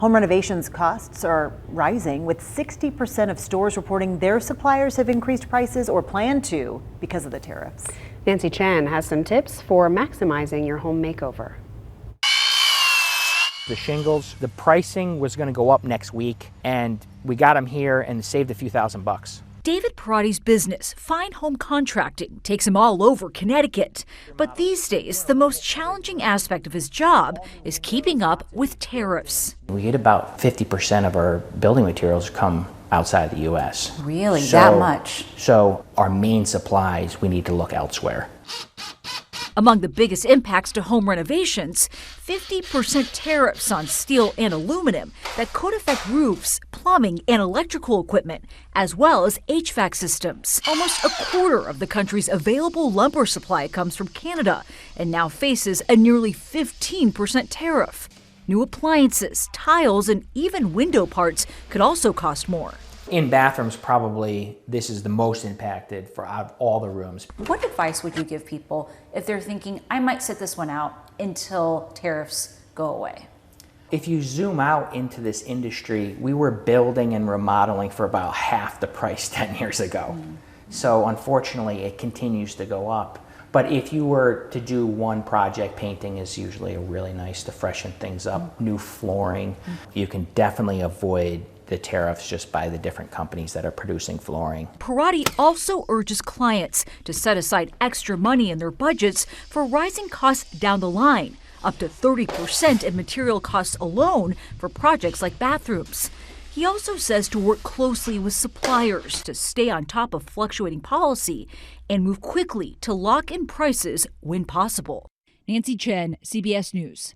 Home renovations costs are rising, with 60% of stores reporting their suppliers have increased prices or plan to because of the tariffs. Nancy Chen has some tips for maximizing your home makeover. The shingles, the pricing was going to go up next week, and we got them here and saved a few $1,000s. David Parati's business, Fine Home Contracting, takes him all over Connecticut. But these days, the most challenging aspect of his job is keeping up with tariffs. We get about 50% of our building materials come outside the U.S. Really? That much? So our main supplies, we need to look elsewhere. Among the biggest impacts to home renovations, 50% tariffs on steel and aluminum that could affect roofs, plumbing, and electrical equipment, as well as HVAC systems. Almost a quarter of the country's available lumber supply comes from Canada and now faces a nearly 15% tariff. New appliances, tiles, and even window parts could also cost more. In bathrooms, probably this is the most impacted for out of all the rooms. What advice would you give people if they're thinking, I might sit this one out until tariffs go away? If you zoom out into this industry, we were building and remodeling for about half the price 10 years ago. So unfortunately, it continues to go up. But if you were to do one project, painting is usually really nice to freshen things up. New flooring, you can definitely avoid the tariffs just by the different companies that are producing flooring. Parati also urges clients to set aside extra money in their budgets for rising costs down the line, up to 30% in material costs alone for projects like bathrooms. He also says to work closely with suppliers to stay on top of fluctuating policy and move quickly to lock in prices when possible. Nancy Chen, CBS News.